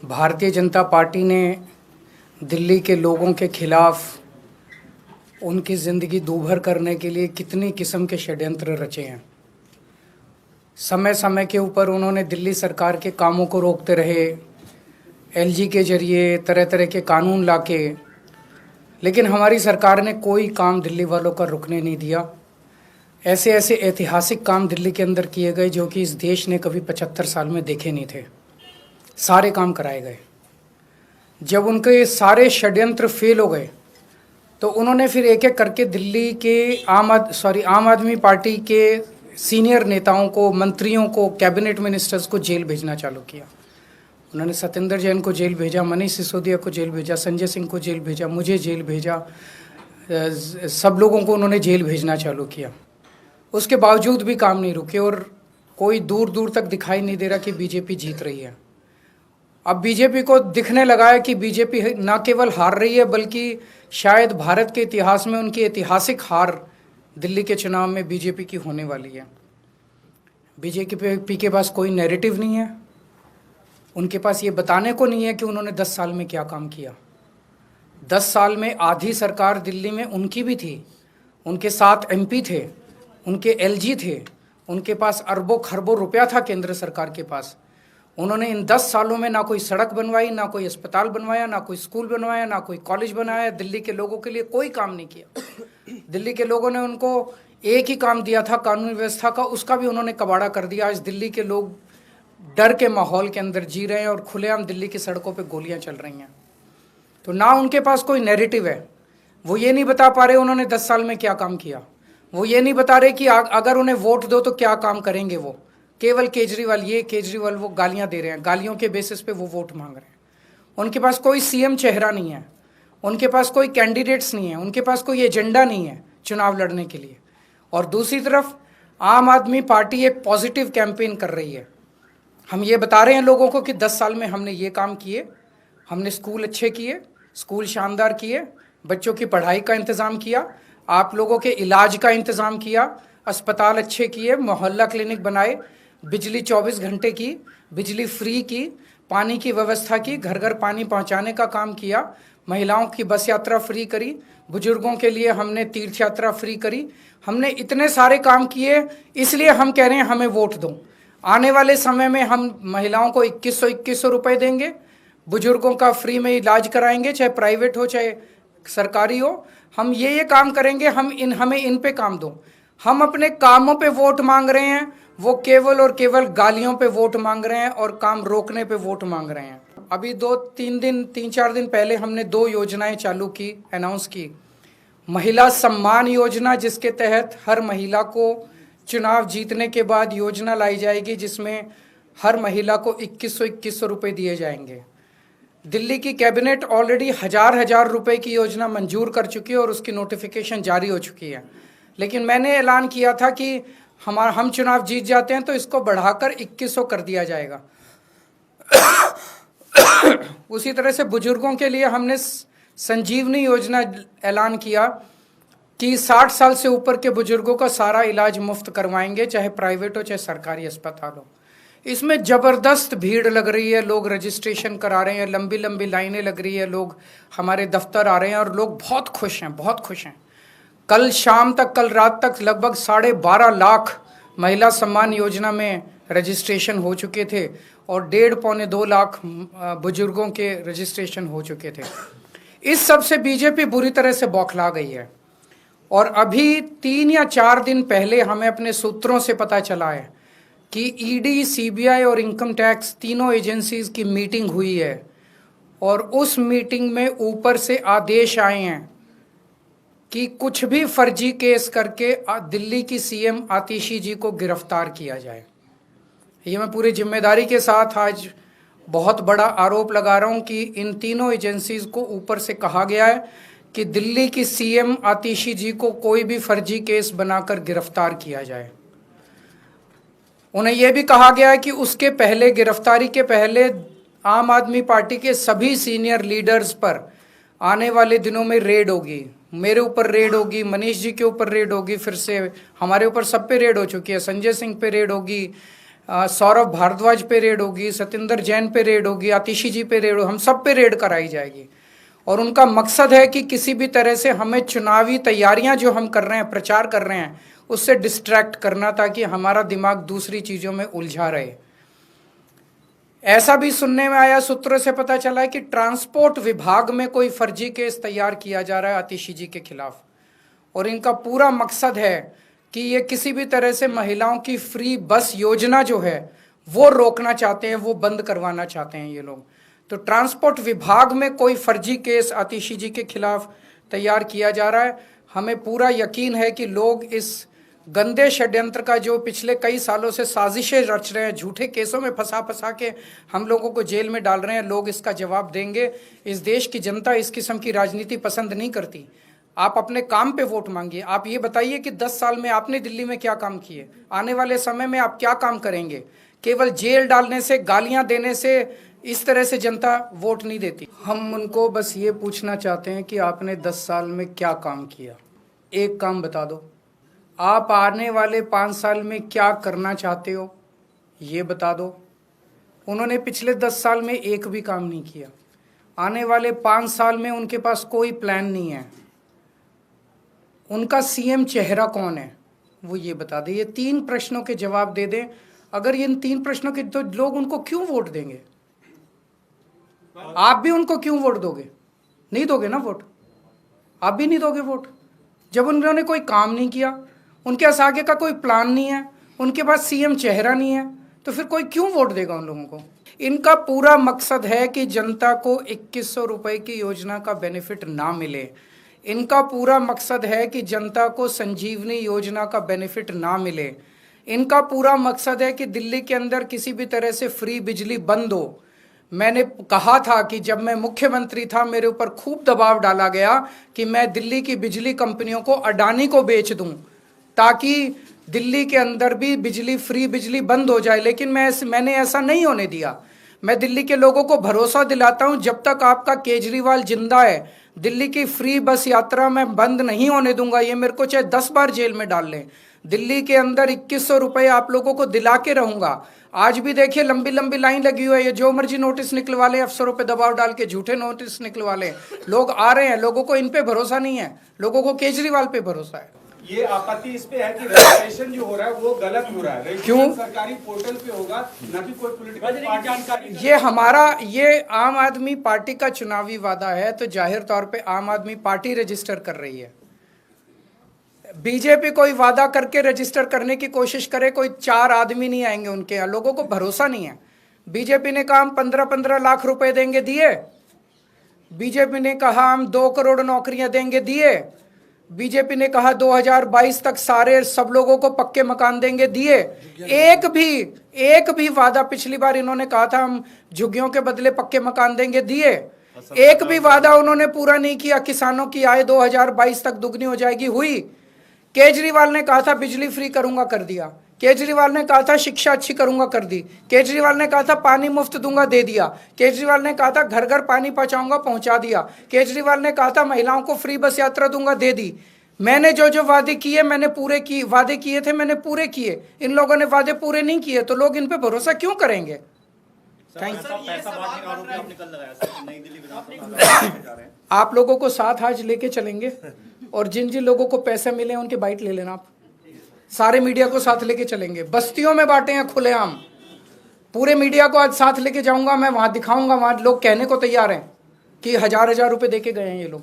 Bharatiya Janata party ने दिल्ली के लोगों के खिलाफ उनकी ज़िंदगी दूभर करने के लिए कितनी किस्म के षड्यंत्र रचे हैं। समय समय के ऊपर उन्होंने दिल्ली सरकार के कामों को रोकते रहे, एलजी के जरिए तरह तरह के कानून लाके, लेकिन हमारी सरकार ने कोई काम दिल्ली वालों का रुकने नहीं दिया। ऐसे ऐसे ऐतिहासिक काम दिल्ली के अंदर किए गए जो कि इस देश ने कभी 75 साल में देखे नहीं थे। सारे काम कराए गए। जब उनके सारे षड्यंत्र फेल हो गए तो उन्होंने फिर एक एक करके दिल्ली के आम आदमी पार्टी के सीनियर नेताओं को, मंत्रियों को, कैबिनेट मिनिस्टर्स को जेल भेजना चालू किया। उन्होंने सत्येंद्र जैन को जेल भेजा, मनीष सिसोदिया को जेल भेजा, संजय सिंह को जेल भेजा, मुझे जेल भेजा, सब लोगों को उन्होंने जेल भेजना चालू किया। उसके बावजूद भी काम नहीं रुके और कोई दूर दूर तक दिखाई नहीं दे रहा कि बीजेपी जीत रही है। अब बीजेपी को दिखने लगा है कि बीजेपी न केवल हार रही है बल्कि शायद भारत के इतिहास में उनकी ऐतिहासिक हार दिल्ली के चुनाव में बीजेपी की होने वाली है। बीजेपी के पास कोई नैरेटिव नहीं है। उनके पास ये बताने को नहीं है कि उन्होंने 10 साल में क्या काम किया। 10 साल में आधी सरकार दिल्ली में उनकी भी थी, उनके 7 एमपी थे, उनके एलजी थे, उनके पास अरबों खरबों रुपया था केंद्र सरकार के पास। उन्होंने इन 10 सालों में ना कोई सड़क बनवाई, ना कोई अस्पताल बनवाया, ना कोई स्कूल बनवाया, ना कोई कॉलेज बनाया। दिल्ली के लोगों के लिए कोई काम नहीं किया। दिल्ली के लोगों ने उनको एक ही काम दिया था कानून व्यवस्था का, उसका भी उन्होंने कबाड़ा कर दिया। आज दिल्ली के लोग डर के माहौल के अंदर जी रहे हैं और खुलेआम दिल्ली की सड़कों पर गोलियां चल रही हैं। तो ना उनके पास कोई नैरेटिव है। वो ये नहीं बता पा रहे उन्होंने 10 साल में क्या काम किया। वो ये नहीं बता रहे कि अगर उन्हें वोट दो तो क्या काम करेंगे। वो केवल केजरीवाल वो गालियां दे रहे हैं, गालियों के बेसिस पे वो वोट मांग रहे हैं। उनके पास कोई सीएम चेहरा नहीं है, उनके पास कोई कैंडिडेट्स नहीं है, उनके पास कोई एजेंडा नहीं है चुनाव लड़ने के लिए। और दूसरी तरफ आम आदमी पार्टी एक पॉजिटिव कैंपेन कर रही है। हम ये बता रहे हैं लोगों को कि 10 साल में हमने ये काम किए, हमने स्कूल अच्छे किए, स्कूल शानदार किए, बच्चों की पढ़ाई का इंतज़ाम किया, आप लोगों के इलाज का इंतज़ाम किया, अस्पताल अच्छे किए, मोहल्ला क्लिनिक बनाए, बिजली 24 घंटे की, बिजली फ्री की, पानी की व्यवस्था की, घर घर पानी पहुंचाने का काम किया, महिलाओं की बस यात्रा फ्री करी, बुजुर्गों के लिए हमने तीर्थ यात्रा फ्री करी। हमने इतने सारे काम किए, इसलिए हम कह रहे हैं हमें वोट दो। आने वाले समय में हम महिलाओं को 2100 रुपये देंगे, बुजुर्गों का फ्री में इलाज कराएंगे, चाहे प्राइवेट हो चाहे सरकारी हो। हम ये काम करेंगे, हमें इन पे काम दो। हम अपने कामों पे वोट मांग रहे हैं, वो केवल और केवल गालियों पे वोट मांग रहे हैं और काम रोकने पे वोट मांग रहे हैं। अभी 3-4 दिन पहले हमने 2 योजनाएं चालू की, अनाउंस की। महिला सम्मान योजना, जिसके तहत हर महिला को चुनाव जीतने के बाद योजना लाई जाएगी जिसमें हर महिला को 2100 रुपये दिए जाएंगे। दिल्ली की कैबिनेट ऑलरेडी हजार रुपए की योजना मंजूर कर चुकी है और उसकी नोटिफिकेशन जारी हो चुकी है। लेकिन मैंने ऐलान किया था कि हम चुनाव जीत जाते हैं तो इसको बढ़ाकर 2100 कर दिया जाएगा। उसी तरह से बुजुर्गों के लिए हमने संजीवनी योजना ऐलान किया कि 60 साल से ऊपर के बुजुर्गों का सारा इलाज मुफ्त करवाएंगे, चाहे प्राइवेट हो चाहे सरकारी अस्पताल हो। इसमें ज़बरदस्त भीड़ लग रही है, लोग रजिस्ट्रेशन करा रहे हैं, लंबी लंबी लाइनें लग रही है, लोग हमारे दफ्तर आ रहे हैं और लोग बहुत खुश हैं, बहुत खुश हैं। कल रात तक लगभग 12.5 लाख महिला सम्मान योजना में रजिस्ट्रेशन हो चुके थे और 1.5-2 लाख बुजुर्गों के रजिस्ट्रेशन हो चुके थे। इस सब से बीजेपी बुरी तरह से बौखला गई है। और अभी 3 या 4 दिन पहले हमें अपने सूत्रों से पता चला है कि ईडी, सीबीआई और इनकम टैक्स तीनों एजेंसीज की मीटिंग हुई है और उस मीटिंग में ऊपर से आदेश आए हैं कि कुछ भी फर्जी केस करके दिल्ली की सीएम आतिशी जी को गिरफ्तार किया जाए। ये मैं पूरी जिम्मेदारी के साथ आज बहुत बड़ा आरोप लगा रहा हूं कि इन तीनों एजेंसीज को ऊपर से कहा गया है कि दिल्ली की सीएम आतिशी जी को कोई भी फर्जी केस बनाकर गिरफ्तार किया जाए। उन्हें यह भी कहा गया है कि उसके पहले, गिरफ्तारी के पहले, आम आदमी पार्टी के सभी सीनियर लीडर्स पर आने वाले दिनों में रेड होगी। मेरे ऊपर रेड होगी, मनीष जी के ऊपर रेड होगी, फिर से हमारे ऊपर सब पे रेड हो चुकी है, संजय सिंह पे रेड होगी, सौरभ भारद्वाज पे रेड होगी, सत्येंद्र जैन पे रेड होगी, आतिशी जी पे रेड होगी, हम सब पे रेड कराई जाएगी। और उनका मकसद है कि किसी भी तरह से हमें चुनावी तैयारियां जो हम कर रहे हैं, प्रचार कर रहे हैं, उससे डिस्ट्रैक्ट करना, ताकि हमारा दिमाग दूसरी चीज़ों में उलझा रहे। ऐसा भी सुनने में आया, सूत्रों से पता चला है कि ट्रांसपोर्ट विभाग में कोई फर्जी केस तैयार किया जा रहा है आतिशी जी के खिलाफ, और इनका पूरा मकसद है कि ये किसी भी तरह से महिलाओं की फ्री बस योजना जो है वो रोकना चाहते हैं, वो बंद करवाना चाहते हैं ये लोग। तो ट्रांसपोर्ट विभाग में कोई फर्जी केस आतिशी जी के खिलाफ तैयार किया जा रहा है। हमें पूरा यकीन है कि लोग इस गंदे षड्यंत्र का, जो पिछले कई सालों से साजिशें रच रहे हैं, झूठे केसों में फंसा के हम लोगों को जेल में डाल रहे हैं, लोग इसका जवाब देंगे। इस देश की जनता इस किस्म की राजनीति पसंद नहीं करती। आप अपने काम पे वोट मांगिए। आप ये बताइए कि 10 साल में आपने दिल्ली में क्या काम किए, आने वाले समय में आप क्या काम करेंगे। केवल जेल डालने से, गालियां देने से, इस तरह से जनता वोट नहीं देती। हम उनको बस ये पूछना चाहते हैं कि आपने 10 साल में क्या काम किया, एक काम बता दो। आप आने वाले 5 साल में क्या करना चाहते हो, ये बता दो। उन्होंने पिछले 10 साल में एक भी काम नहीं किया। आने वाले 5 साल में उनके पास कोई प्लान नहीं है। उनका सीएम चेहरा कौन है, वो ये बता दें। ये 3 प्रश्नों के जवाब दे दें। अगर ये इन 3 प्रश्नों के, तो लोग उनको क्यों वोट देंगे? आप भी उनको क्यों वोट दोगे? नहीं दोगे ना वोट, आप भी नहीं दोगे वोट। जब उन्होंने कोई काम नहीं किया, उनके पास आगे का कोई प्लान नहीं है, उनके पास सीएम चेहरा नहीं है, तो फिर कोई क्यों वोट देगा उन लोगों को? इनका पूरा मकसद है कि जनता को 2100 रुपए की योजना का बेनिफिट ना मिले। इनका पूरा मकसद है कि जनता को संजीवनी योजना का बेनिफिट ना मिले। इनका पूरा मकसद है कि दिल्ली के अंदर किसी भी तरह से फ्री बिजली बंद हो। मैंने कहा था कि जब मैं मुख्यमंत्री था, मेरे ऊपर खूब दबाव डाला गया कि मैं दिल्ली की बिजली कंपनियों को, अडानी को बेच दूं, ताकि दिल्ली के अंदर भी बिजली, फ्री बिजली बंद हो जाए। लेकिन मैंने ऐसा नहीं होने दिया। मैं दिल्ली के लोगों को भरोसा दिलाता हूं, जब तक आपका केजरीवाल जिंदा है, दिल्ली की फ्री बस यात्रा मैं बंद नहीं होने दूंगा। ये मेरे को चाहे 10 बार जेल में डाल लें, दिल्ली के अंदर 2100 रुपए आप लोगों को दिला के रहूंगा। आज भी देखिए लंबी लंबी लाइन लगी हुई है, जो मर्जी नोटिस निकलवा ले, अफसरों पे दबाव डाल के झूठे नोटिस निकलवा ले, लोग आ रहे हैं। लोगों को इन पे भरोसा नहीं है, लोगों को केजरीवाल पे भरोसा है। ये आपत्ति इस पे है कि रजिस्ट्रेशन जो हो रहा है वो गलत हो रहा है। क्यों? सरकारी पोर्टल पे होगा, न कि कोई पॉलिटिकल जानकारी। ये आम आदमी पार्टी का चुनावी वादा है, तो जाहिर तौर पे आम आदमी पार्टी रजिस्टर कर रही है। बीजेपी कोई वादा करके रजिस्टर करने की कोशिश करे, कोई 4 आदमी नहीं आएंगे उनके यहाँ। लोगों को भरोसा नहीं है। बीजेपी ने कहा हम 15-15 लाख रुपए देंगे, दिए। बीजेपी ने कहा हम 2 करोड़ नौकरियां देंगे, दिए। बीजेपी ने कहा 2022 तक सब लोगों को पक्के मकान देंगे, दिए। एक भी वादा, पिछली बार इन्होंने कहा था हम झुग्गियों के बदले पक्के मकान देंगे, दिए। एक भी वादा उन्होंने पूरा नहीं किया। किसानों की आय 2022 तक दुगनी हो जाएगी, हुई। केजरीवाल ने कहा था बिजली फ्री करूंगा, कर दिया। केजरीवाल ने कहा था शिक्षा अच्छी करूंगा, कर दी। केजरीवाल ने कहा था पानी मुफ्त दूंगा, दे दिया। केजरीवाल ने कहा था घर घर पानी पहुंचाऊंगा, पहुंचा दिया। केजरीवाल ने कहा था महिलाओं को फ्री बस यात्रा दूंगा, दे दी। मैंने जो वादे किए, वादे किए थे, मैंने पूरे किए। इन लोगों ने वादे पूरे नहीं किए, तो लोग इन पे भरोसा क्यों करेंगे? आप लोगों को साथ आज लेके चलेंगे, और जिन जिन लोगों को पैसे मिले उनके बाइट ले लेना। आप सारे मीडिया को साथ लेके चलेंगे। बस्तियों में बांटे हैं खुलेआम, पूरे मीडिया को आज साथ लेके जाऊंगा मैं, वहां दिखाऊंगा। वहां लोग कहने को तैयार हैं कि 1000-1000 रुपए देके गए हैं ये लोग।